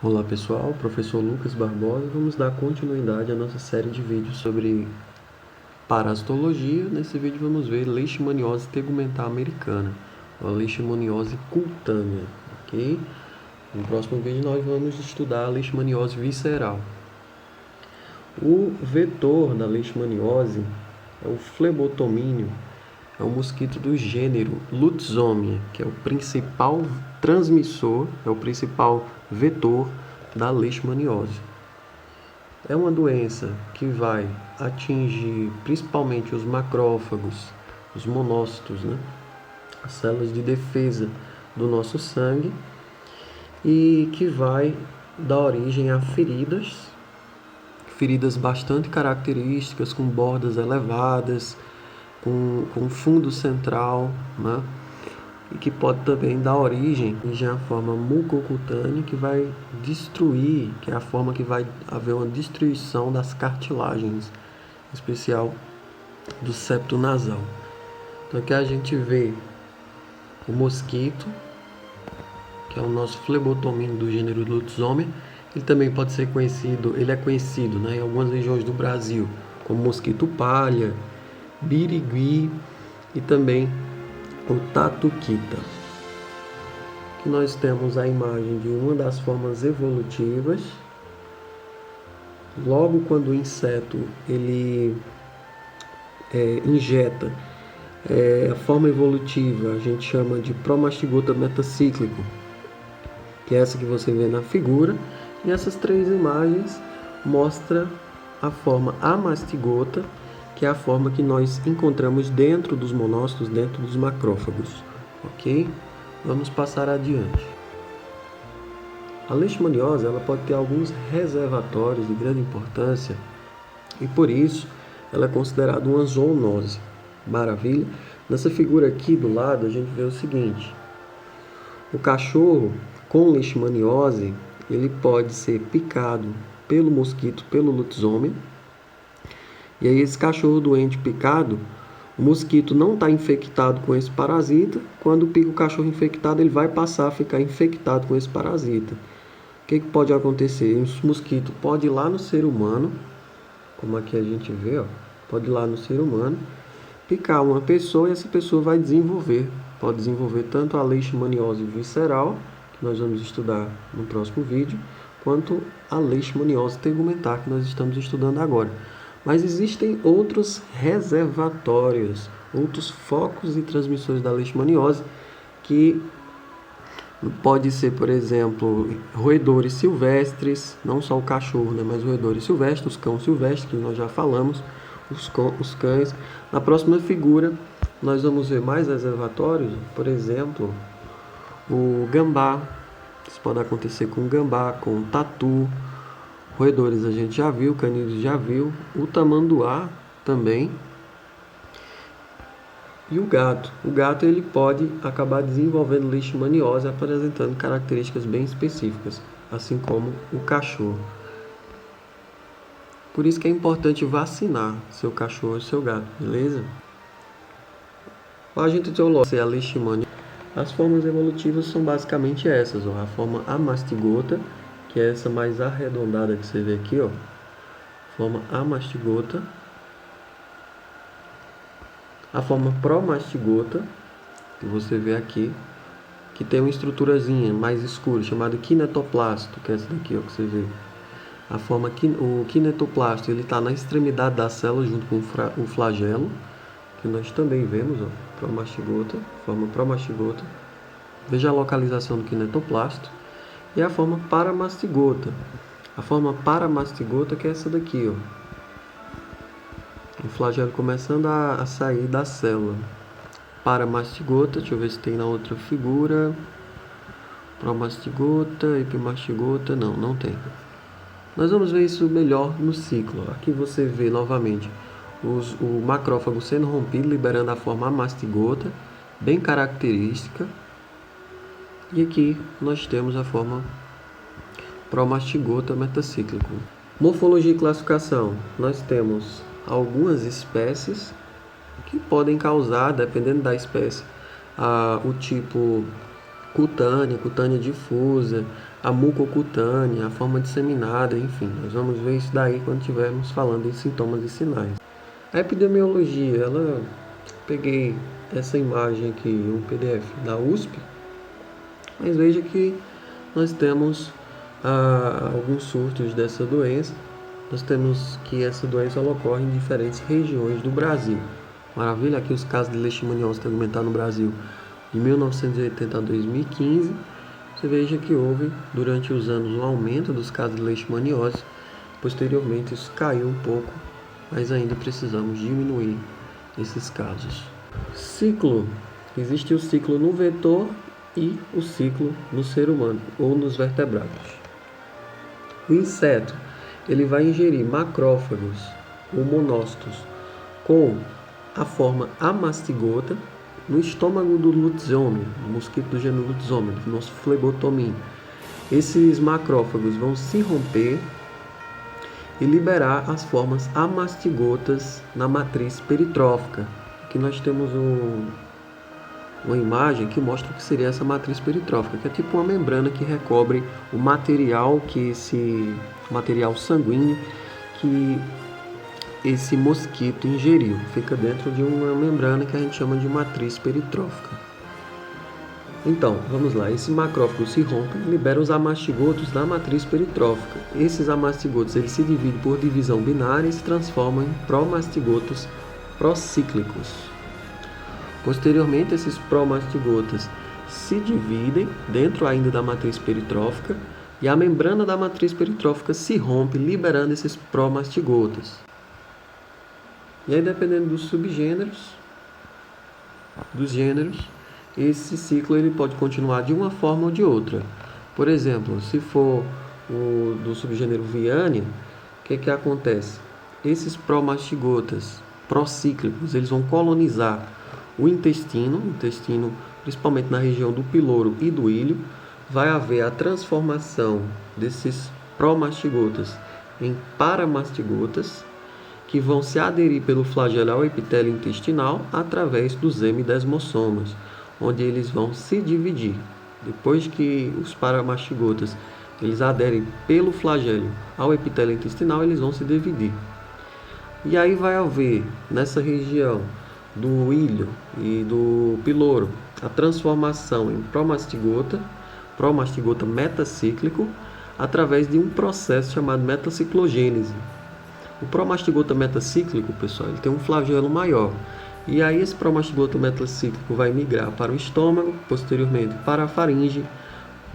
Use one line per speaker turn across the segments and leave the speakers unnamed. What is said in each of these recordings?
Olá pessoal, professor Lucas Barbosa. Vamos dar continuidade à nossa série de vídeos sobre parasitologia. Nesse vídeo vamos ver leishmaniose tegumentar americana, ou a leishmaniose cutânea, ok? No próximo vídeo nós vamos estudar a leishmaniose visceral. O vetor da leishmaniose é o flebotomínio, é um mosquito do gênero Lutzomia, que é o principal transmissor, é o principal vetor da leishmaniose. É uma doença que vai atingir principalmente os macrófagos, os monócitos, as células de defesa do nosso sangue, e que vai dar origem a feridas bastante características, com bordas elevadas, com fundo central, e que pode também dar origem à forma mucocutânea, que vai destruir, que é a forma que vai haver uma destruição das cartilagens, em especial do septo nasal. Então aqui a gente vê o mosquito, que é o nosso flebotomínio do gênero Lutzomia. Ele também pode ser conhecido, ele é conhecido, em algumas regiões do Brasil como mosquito palha, birigui e também o tatuquita. Aqui nós temos a imagem de uma das formas evolutivas. Logo quando o inseto ele injeta a forma evolutiva, a gente chama de promastigota metacíclico, que é essa que você vê na figura. E essas três imagens mostram a forma amastigota, que é a forma que nós encontramos dentro dos monócitos, dentro dos macrófagos, ok? Vamos passar adiante. A leishmaniose ela pode ter alguns reservatórios de grande importância e por isso ela é considerada uma zoonose. Maravilha? Nessa figura aqui do lado a gente vê o seguinte: o cachorro com leishmaniose ele pode ser picado pelo mosquito, pelo Lutzomia. E aí esse cachorro doente picado, o mosquito não está infectado com esse parasita. Quando pica o cachorro infectado, ele vai passar a ficar infectado com esse parasita. O que pode acontecer? Esse mosquito pode ir lá no ser humano, como aqui a gente vê, pode ir lá no ser humano, picar uma pessoa e essa pessoa vai pode desenvolver tanto a leishmaniose visceral, que nós vamos estudar no próximo vídeo, quanto a leishmaniose tegumentar, que nós estamos estudando agora. Mas existem outros reservatórios, outros focos e transmissores da leishmaniose, que pode ser, por exemplo, roedores silvestres, não só o cachorro, mas roedores silvestres, os cães silvestres, que nós já falamos, os cães. Na próxima figura, nós vamos ver mais reservatórios, por exemplo, o gambá. Isso pode acontecer com o gambá, com o tatu. Roedores a gente já viu, canídeos já viu, o tamanduá também. E o gato. O gato ele pode acabar desenvolvendo leishmaniose, apresentando características bem específicas, assim como o cachorro. Por isso que é importante vacinar seu cachorro e seu gato, beleza? O agente etiológico é a leishmaniose. As formas evolutivas são basicamente essas, a forma amastigota, que é essa mais arredondada que você vê aqui, forma amastigota. A forma promastigota, que você vê aqui, que tem uma estruturazinha mais escura, chamada kinetoplasto, que é essa daqui, que você vê. O kinetoplasto, ele está na extremidade da célula, junto com o flagelo, que nós também vemos, promastigota, forma promastigota. Veja a localização do kinetoplasto. E a forma paramastigota. A forma paramastigota que é essa daqui, O flagelo começando a sair da célula. Paramastigota, deixa eu ver se tem na outra figura. Promastigota, epimastigota, não tem. Nós vamos ver isso melhor no ciclo. Aqui você vê novamente o macrófago sendo rompido, liberando a forma amastigota, bem característica. E aqui nós temos a forma promastigota metacíclico. Morfologia e classificação. Nós temos algumas espécies que podem causar, dependendo da espécie, o tipo cutânea, cutânea difusa, a mucocutânea, a forma disseminada, enfim. Nós vamos ver isso daí quando estivermos falando em sintomas e sinais. A epidemiologia, peguei essa imagem aqui, um PDF da USP, mas veja que nós temos alguns surtos dessa doença. Nós temos que essa doença ocorre em diferentes regiões do Brasil. Maravilha, aqui os casos de leishmaniose tegumentaire no Brasil de 1980 a 2015. Você veja que houve durante os anos um aumento dos casos de leishmaniose. Posteriormente isso caiu um pouco, mas ainda precisamos diminuir esses casos. Ciclo. Existe o ciclo no vetor e o ciclo no ser humano ou nos vertebrados. O inseto, ele vai ingerir macrófagos ou monócitos com a forma amastigota no estômago do lutzômio, do mosquito do gênero lutzômio, do nosso flebotomínio. Esses macrófagos vão se romper e liberar as formas amastigotas na matriz peritrófica. Aqui nós temos uma imagem que mostra o que seria essa matriz peritrófica, que é tipo uma membrana que recobre o material material sanguíneo que esse mosquito ingeriu. Fica dentro de uma membrana que a gente chama de matriz peritrófica. Então, vamos lá. Esse macrófago se rompe e libera os amastigotos da matriz peritrófica. Esses amastigotos eles se dividem por divisão binária e se transformam em promastigotos procíclicos. Posteriormente, esses promastigotos se dividem dentro ainda da matriz peritrófica e a membrana da matriz peritrófica se rompe, liberando esses promastigotos. E aí, dependendo dos subgêneros, dos gêneros, esse ciclo ele pode continuar de uma forma ou de outra. Por exemplo, se for o do subgênero Viania, o que acontece? Esses promastigotas procíclicos, eles vão colonizar o intestino, principalmente na região do piloro e do ilho. Vai haver a transformação desses promastigotas em paramastigotas, que vão se aderir pelo flagelo ao epitélio intestinal através dos hemidesmossomas, onde eles vão se dividir. Depois que os paramastigotas eles aderem pelo flagelo ao epitélio intestinal, eles vão se dividir. E aí vai haver, nessa região do ilho e do piloro, a transformação em promastigota metacíclico, através de um processo chamado metaciclogênese. O promastigota metacíclico, pessoal, ele tem um flagelo maior. E aí esse promastigota metacíclico vai migrar para o estômago, posteriormente para a faringe,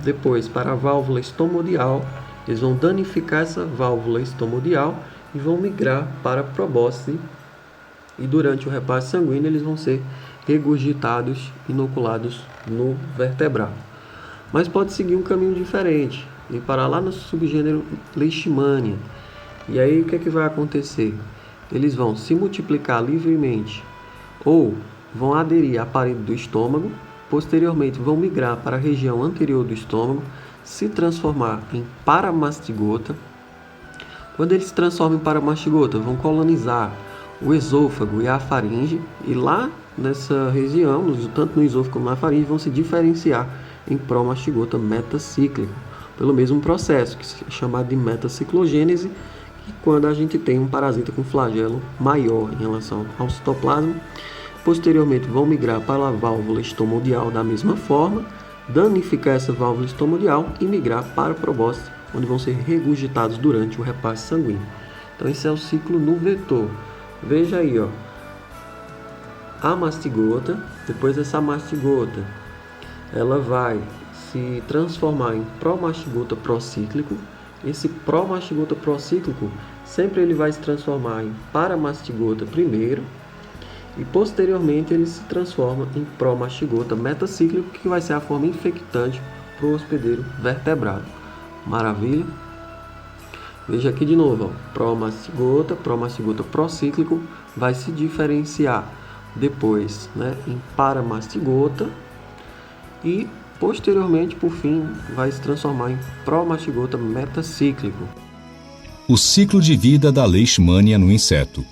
depois para a válvula estomodial. Eles vão danificar essa válvula estomodial e vão migrar para a probóscide. E durante o repasse sanguíneo eles vão ser regurgitados, inoculados no vertebrado. Mas pode seguir um caminho diferente e parar lá no subgênero Leishmania. E aí o que vai acontecer? Eles vão se multiplicar livremente ou vão aderir à parede do estômago, posteriormente vão migrar para a região anterior do estômago, se transformar em paramastigota. Quando eles se transformam em paramastigota, vão colonizar o esôfago e a faringe, e lá nessa região, tanto no esôfago como na faringe, vão se diferenciar em promastigota metacíclico, pelo mesmo processo, que é chamado de metaciclogênese, que quando a gente tem um parasita com flagelo maior em relação ao citoplasma. Posteriormente vão migrar para a válvula estomodial da mesma forma, danificar essa válvula estomodial e migrar para a probóscide, onde vão ser regurgitados durante o repasse sanguíneo. Então esse é o ciclo no vetor. Veja aí, ó, a mastigota, depois essa mastigota, ela vai se transformar em promastigota procíclico. Esse promastigota procíclico, sempre ele vai se transformar em paramastigota primeiro, e posteriormente ele se transforma em promastigota metacíclico, que vai ser a forma infectante para o hospedeiro vertebrado. Maravilha? Veja aqui de novo, ó, promastigota procíclico vai se diferenciar depois, em paramastigota e posteriormente, por fim, vai se transformar em promastigota metacíclico.
O ciclo de vida da leishmania no inseto.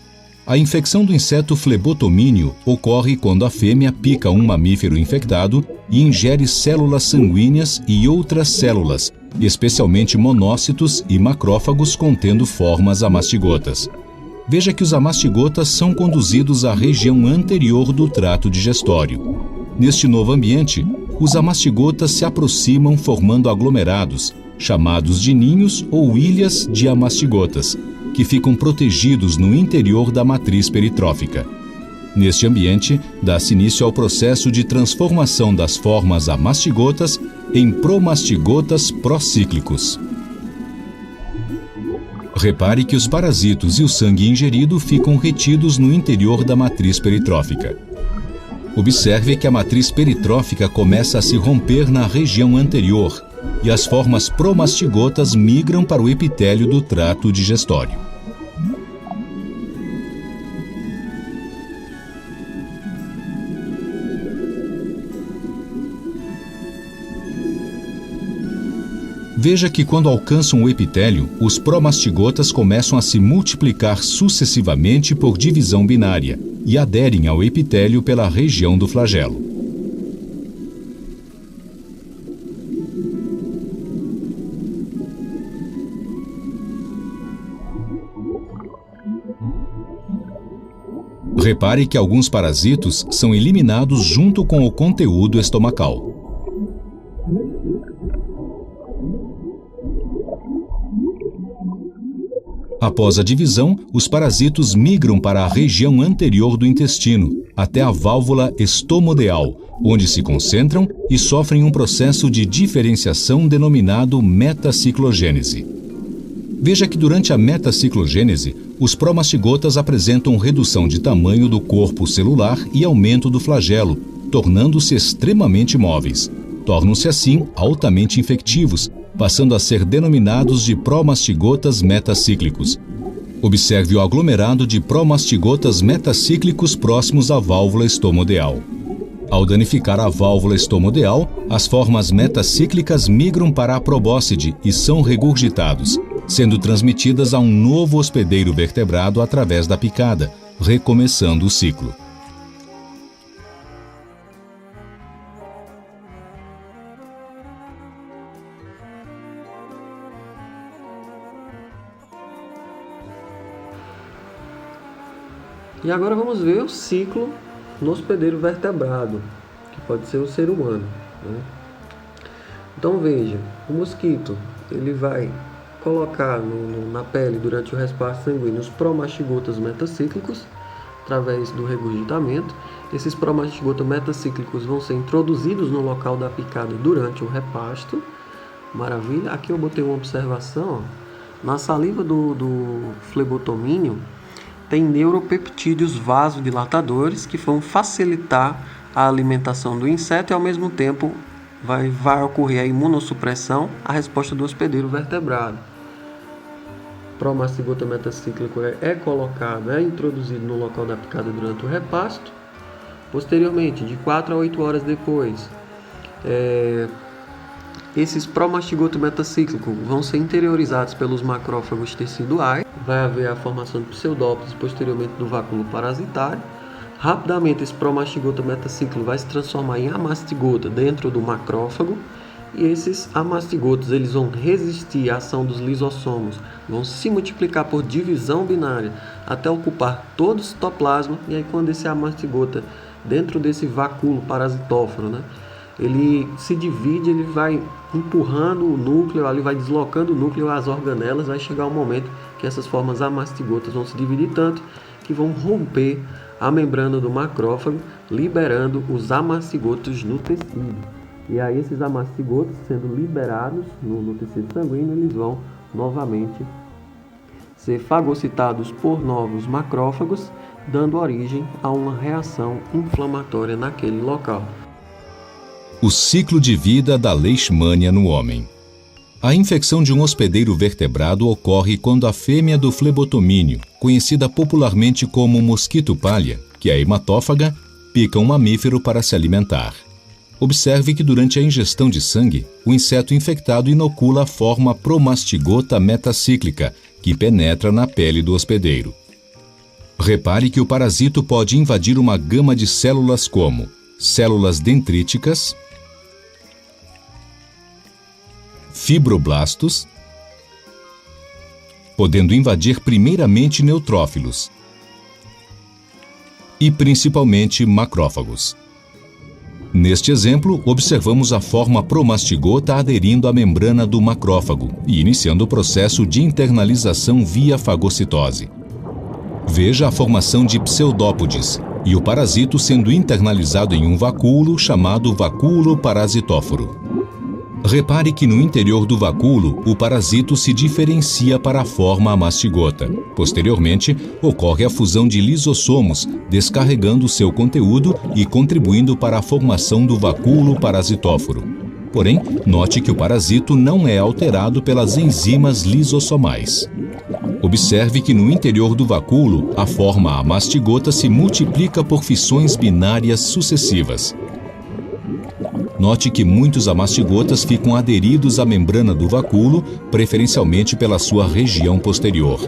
A infecção do inseto flebotomínio ocorre quando a fêmea pica um mamífero infectado e ingere células sanguíneas e outras células, especialmente monócitos e macrófagos contendo formas amastigotas. Veja que os amastigotas são conduzidos à região anterior do trato digestório. Neste novo ambiente, os amastigotas se aproximam formando aglomerados, chamados de ninhos ou ilhas de amastigotas, que ficam protegidos no interior da matriz peritrófica. Neste ambiente, dá-se início ao processo de transformação das formas amastigotas em promastigotas procíclicos. Repare que os parasitos e o sangue ingerido ficam retidos no interior da matriz peritrófica. Observe que a matriz peritrófica começa a se romper na região anterior e as formas promastigotas migram para o epitélio do trato digestório. Veja que quando alcançam o epitélio, os promastigotas começam a se multiplicar sucessivamente por divisão binária e aderem ao epitélio pela região do flagelo. Repare que alguns parasitos são eliminados junto com o conteúdo estomacal. Após a divisão, os parasitos migram para a região anterior do intestino, até a válvula estomodeal, onde se concentram e sofrem um processo de diferenciação denominado metaciclogênese. Veja que durante a metaciclogênese, os promastigotas apresentam redução de tamanho do corpo celular e aumento do flagelo, tornando-se extremamente móveis. Tornam-se assim altamente infectivos, passando a ser denominados de promastigotas metacíclicos. Observe o aglomerado de promastigotas metacíclicos próximos à válvula estomodeal. Ao danificar a válvula estomodeal, as formas metacíclicas migram para a probóscide e são regurgitados, sendo transmitidas a um novo hospedeiro vertebrado através da picada, recomeçando o ciclo.
E agora vamos ver o ciclo no hospedeiro vertebrado, que pode ser o ser humano, né? Então veja, o mosquito ele vai colocar na pele durante o respasse sanguíneo os promastigotas metacíclicos através do regurgitamento. Esses promastigotas metacíclicos vão ser introduzidos no local da picada durante o repasto. Maravilha. Aqui eu botei uma observação, ó. Na saliva do flebotomínio tem neuropeptídeos vasodilatadores que vão facilitar a alimentação do inseto e ao mesmo tempo vai ocorrer a imunossupressão, a resposta do hospedeiro vertebrado. Promastigota metacíclico é colocado, é introduzido no local da picada durante o repasto. Posteriormente, de 4 a 8 horas depois, esses promastigoto metacíclico vão ser interiorizados pelos macrófagos teciduais. Vai haver a formação de pseudópodes posteriormente do váculo parasitário. Rapidamente esse promastigota metacíclico vai se transformar em amastigota dentro do macrófago. E esses amastigotos eles vão resistir à ação dos lisossomos, vão se multiplicar por divisão binária até ocupar todo o citoplasma. E aí quando esse amastigota dentro desse vacúolo parasitóforo, né, ele se divide, ele vai empurrando o núcleo, ali vai deslocando o núcleo às organelas, vai chegar um momento que essas formas amastigotas vão se dividir tanto que vão romper a membrana do macrófago, liberando os amastigotos no tecido. E aí esses amastigotos sendo liberados no tecido sanguíneo, eles vão novamente ser fagocitados por novos macrófagos, dando origem a uma reação inflamatória naquele local.
O ciclo de vida da leishmania no homem. A infecção de um hospedeiro vertebrado ocorre quando a fêmea do flebotomínio, conhecida popularmente como mosquito palha, que é hematófaga, pica um mamífero para se alimentar. Observe que durante a ingestão de sangue, o inseto infectado inocula a forma promastigota metacíclica, que penetra na pele do hospedeiro. Repare que o parasito pode invadir uma gama de células como células dendríticas, fibroblastos, podendo invadir primeiramente neutrófilos e principalmente macrófagos. Neste exemplo, observamos a forma promastigota aderindo à membrana do macrófago e iniciando o processo de internalização via fagocitose. Veja a formação de pseudópodes e o parasito sendo internalizado em um vacúolo chamado vacúolo parasitóforo. Repare que no interior do vacúolo, o parasito se diferencia para a forma amastigota. Posteriormente, ocorre a fusão de lisossomos, descarregando seu conteúdo e contribuindo para a formação do vacúolo parasitóforo. Porém, note que o parasito não é alterado pelas enzimas lisossomais. Observe que no interior do vacúolo, a forma amastigota se multiplica por fissões binárias sucessivas. Note que muitos amastigotas ficam aderidos à membrana do vacúolo, preferencialmente pela sua região posterior.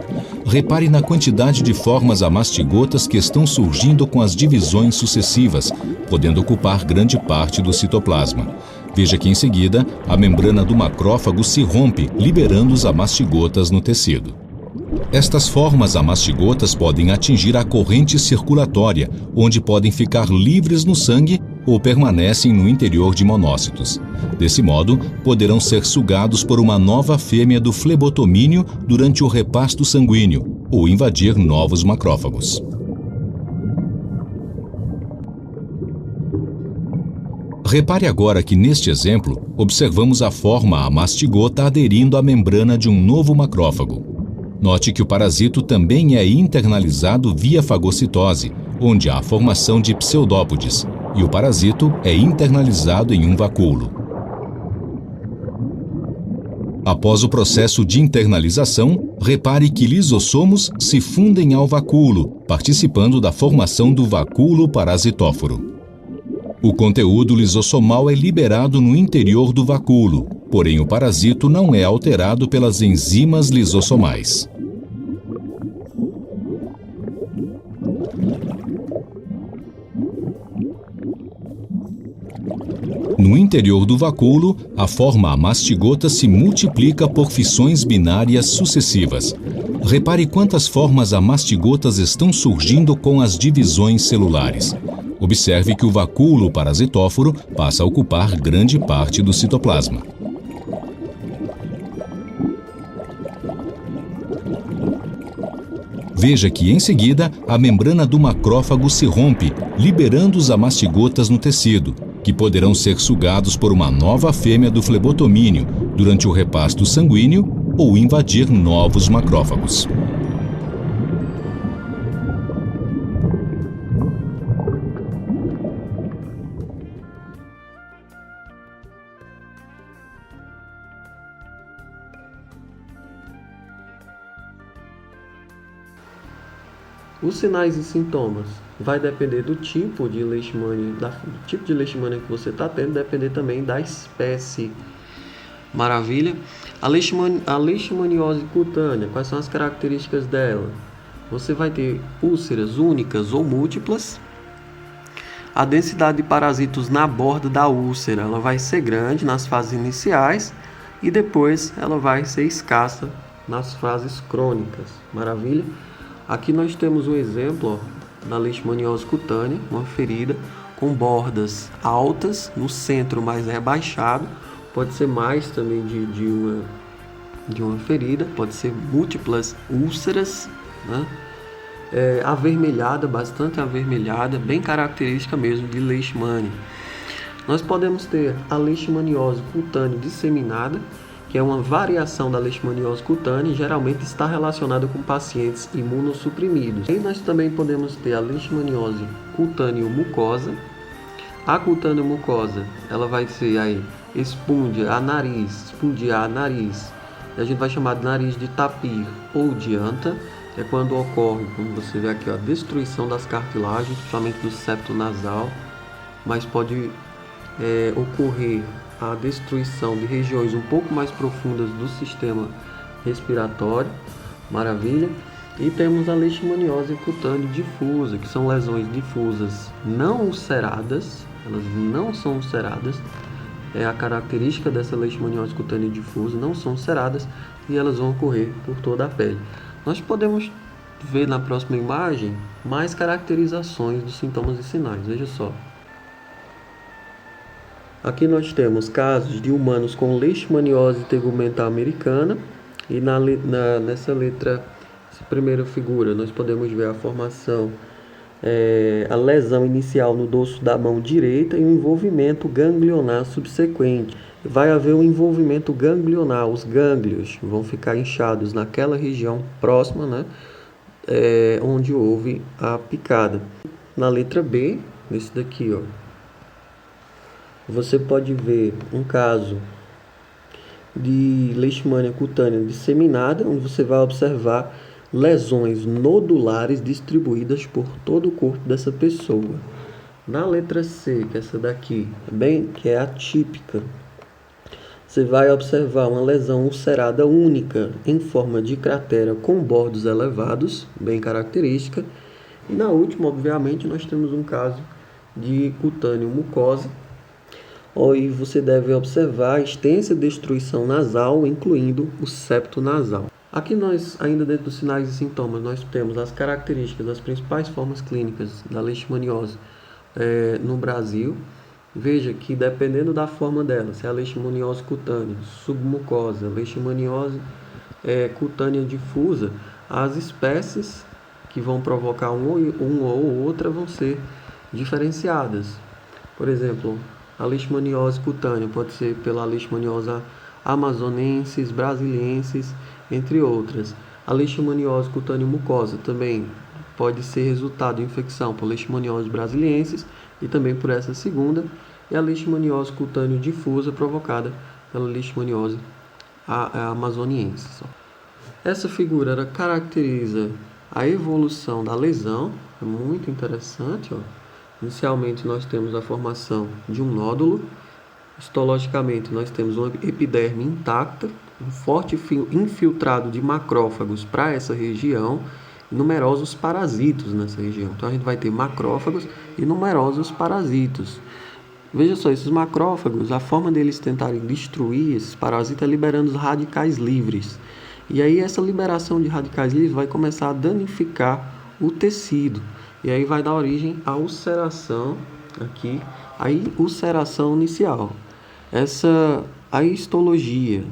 Repare na quantidade de formas amastigotas que estão surgindo com as divisões sucessivas, podendo ocupar grande parte do citoplasma. Veja que em seguida, a membrana do macrófago se rompe, liberando os amastigotas no tecido. Estas formas amastigotas podem atingir a corrente circulatória, onde podem ficar livres no sangue ou permanecem no interior de monócitos. Desse modo, poderão ser sugados por uma nova fêmea do flebotomínio durante o repasto sanguíneo ou invadir novos macrófagos. Repare agora que neste exemplo, observamos a forma amastigota aderindo à membrana de um novo macrófago. Note que o parasito também é internalizado via fagocitose, onde há a formação de pseudópodes, e o parasito é internalizado em um vacúolo. Após o processo de internalização, repare que lisossomos se fundem ao vacúolo, participando da formação do vacúolo parasitóforo. O conteúdo lisossomal é liberado no interior do vacúolo, porém o parasito não é alterado pelas enzimas lisossomais. No interior do vacúolo, a forma amastigota se multiplica por fissões binárias sucessivas. Repare quantas formas amastigotas estão surgindo com as divisões celulares. Observe que o vacúolo parasitóforo passa a ocupar grande parte do citoplasma. Veja que, em seguida, a membrana do macrófago se rompe, liberando os amastigotas no tecido, que poderão ser sugados por uma nova fêmea do flebotomínio durante o repasto sanguíneo ou invadir novos macrófagos.
Os sinais e sintomas vai depender do tipo de leishmania, do tipo de leishmania que você está tendo, depender também da espécie. Maravilha? A leishmaniose cutânea, quais são as características dela? Você vai ter úlceras únicas ou múltiplas. A densidade de parasitos na borda da úlcera, ela vai ser grande nas fases iniciais e depois ela vai ser escassa nas fases crônicas. Maravilha? Aqui nós temos um exemplo da leishmaniose cutânea, uma ferida com bordas altas, no centro mais rebaixado, pode ser mais também de uma ferida, pode ser múltiplas úlceras, né? Avermelhada, bastante avermelhada, bem característica mesmo de leishmania. Nós podemos ter a leishmaniose cutânea disseminada, que é uma variação da leishmaniose cutânea e geralmente está relacionada com pacientes imunossuprimidos. E nós também podemos ter a leishmaniose cutânea mucosa. A cutânea mucosa, ela vai ser aí espundiar nariz, a gente vai chamar de nariz de tapir ou de anta, é quando ocorre, como você vê aqui, a destruição das cartilagens, principalmente do septo nasal, mas pode ocorrer a destruição de regiões um pouco mais profundas do sistema respiratório. Maravilha. E temos a leishmaniose cutânea difusa, que são lesões difusas não ulceradas, elas não são ulceradas, é a característica dessa leishmaniose cutânea difusa, não são ulceradas e elas vão ocorrer por toda a pele. Nós podemos ver na próxima imagem mais caracterizações dos sintomas e sinais, veja só. Aqui nós temos casos de humanos com leishmaniose tegumentar americana e nessa primeira figura nós podemos ver a formação, a lesão inicial no dorso da mão direita e o envolvimento ganglionar subsequente. Vai haver um envolvimento ganglionar, os gânglios vão ficar inchados naquela região próxima, né, onde houve a picada. Na letra B, esse daqui, ó, você pode ver um caso de leishmania cutânea disseminada, onde você vai observar lesões nodulares distribuídas por todo o corpo dessa pessoa. Na letra C, que é essa daqui, que é atípica, você vai observar uma lesão ulcerada única em forma de cratera com bordos elevados, bem característica. E na última, obviamente, nós temos um caso de cutâneo mucosa, onde você deve observar a extensa destruição nasal, incluindo o septo nasal. Aqui nós, ainda dentro dos sinais e sintomas, nós temos as características das principais formas clínicas da leishmaniose no Brasil. Veja que dependendo da forma dela, se é a leishmaniose cutânea, submucosa, leishmaniose cutânea difusa, as espécies que vão provocar uma ou outra vão ser diferenciadas. Por exemplo, a leishmaniose cutânea pode ser pela leishmaniose amazonensis, brasiliensis, entre outras. A leishmaniose cutânea mucosa também pode ser resultado de infecção por leishmaniose brasiliensis e também por essa segunda. E a leishmaniose cutânea difusa provocada pela leishmaniose amazoniensis. Essa figura ela caracteriza a evolução da lesão, é muito interessante, ó. Inicialmente nós temos a formação de um nódulo, histologicamente nós temos uma epiderme intacta, um forte infiltrado de macrófagos para essa região, e numerosos parasitos nessa região. Então a gente vai ter macrófagos e numerosos parasitos. Veja só, esses macrófagos, a forma deles tentarem destruir esses parasitas é liberando os radicais livres. E aí essa liberação de radicais livres vai começar a danificar o tecido. E aí vai dar origem à ulceração aqui, aí ulceração inicial. A histologia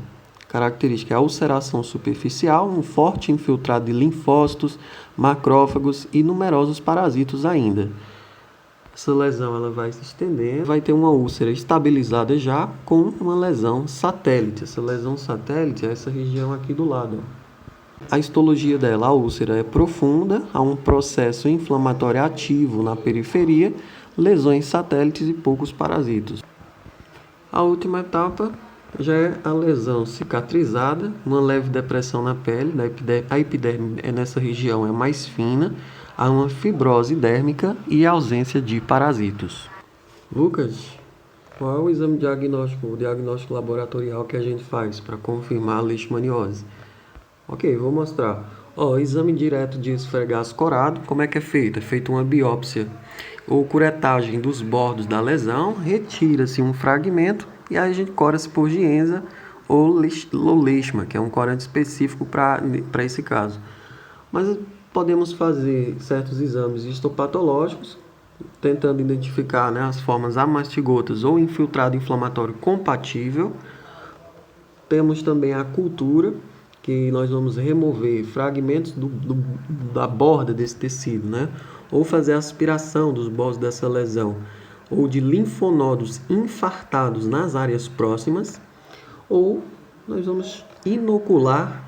característica é a ulceração superficial, um forte infiltrado de linfócitos, macrófagos e numerosos parasitos ainda. Essa lesão ela vai se estender, vai ter uma úlcera estabilizada já com uma lesão satélite. Essa lesão satélite é essa região aqui do lado, ó. A histologia dela, a úlcera é profunda, há um processo inflamatório ativo na periferia, lesões satélites e poucos parasitos. A última etapa já é a lesão cicatrizada, uma leve depressão na pele, a epiderme nessa região é mais fina, há uma fibrose dérmica e ausência de parasitos. Lucas, qual é o exame diagnóstico, o diagnóstico laboratorial que a gente faz para confirmar a leishmaniose? Ok, vou mostrar. Exame direto de esfregaço corado, como é que é feito? É feita uma biópsia ou curetagem dos bordos da lesão, retira-se um fragmento e aí a gente cora-se por Gienza ou leishma, que é um corante específico para esse caso. Mas podemos fazer certos exames histopatológicos, tentando identificar, né, as formas amastigotas ou infiltrado inflamatório compatível. Temos também a cultura, que nós vamos remover fragmentos da borda desse tecido, né? Ou fazer a aspiração dos bordos dessa lesão, ou de linfonodos infartados nas áreas próximas, ou nós vamos inocular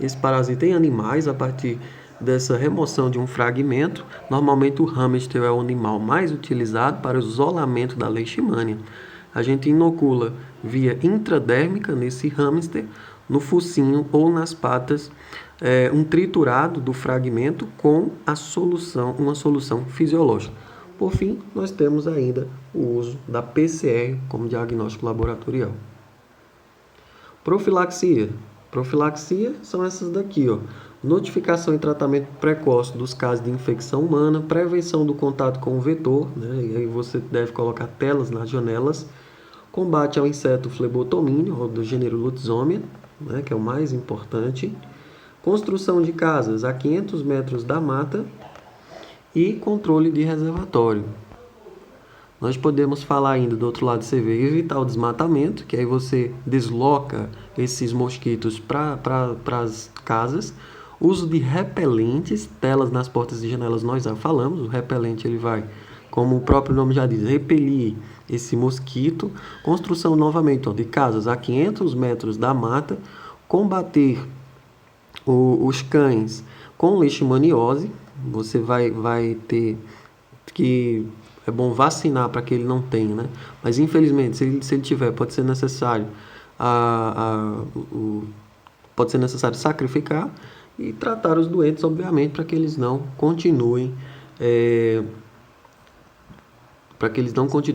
esse parasita em animais a partir dessa remoção de um fragmento. Normalmente o hamster é o animal mais utilizado para o isolamento da leishmania. A gente inocula via intradérmica nesse hamster, no focinho ou nas patas, um triturado do fragmento com uma solução fisiológica. Por fim, nós temos ainda o uso da PCR como diagnóstico laboratorial. Profilaxia. Profilaxia são essas daqui, ó. notificação e tratamento precoce dos casos de infecção humana, prevenção do contato com o vetor, né? E aí você deve colocar telas nas janelas, combate ao inseto flebotomínio, do gênero Lutzomia, né? Que é o mais importante, construção de casas a 500 metros da mata e controle de reservatório. Nós podemos falar ainda do outro lado, você vê, evitar o desmatamento, que aí você desloca esses mosquitos para as casas. Uso de repelentes, telas nas portas e janelas nós já falamos. O repelente ele vai, como o próprio nome já diz, repelir esse mosquito. Construção novamente de casas a 500 metros da mata. Combater os cães com leishmaniose. Você vai ter que... É bom vacinar para que ele não tenha, né? Mas infelizmente, se ele tiver, pode ser necessário pode ser necessário sacrificar e tratar os doentes, obviamente, para que eles não continuem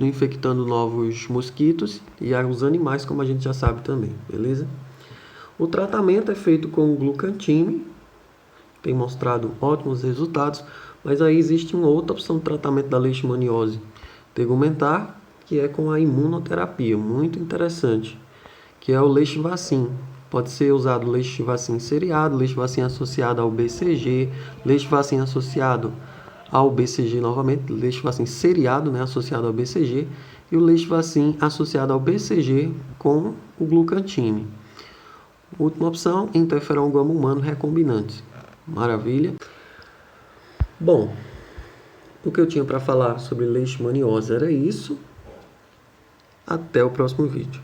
infectando novos mosquitos e os animais, como a gente já sabe também, beleza? O tratamento é feito com glucantime, tem mostrado ótimos resultados, mas aí existe uma outra opção de tratamento da leishmaniose tegumentar, que é com a imunoterapia, muito interessante, que é o leishvacin. Pode ser usado leishvacin seriado, leishvacin associado ao BCG, leishvacin associado ao BCG novamente, leishvacin seriado, né, associado ao BCG, e o leishvacin associado ao BCG com o glucantime. Última opção, interferon gama humano recombinante. Maravilha. Bom, o que eu tinha para falar sobre leishmaniose era isso. Até o próximo vídeo.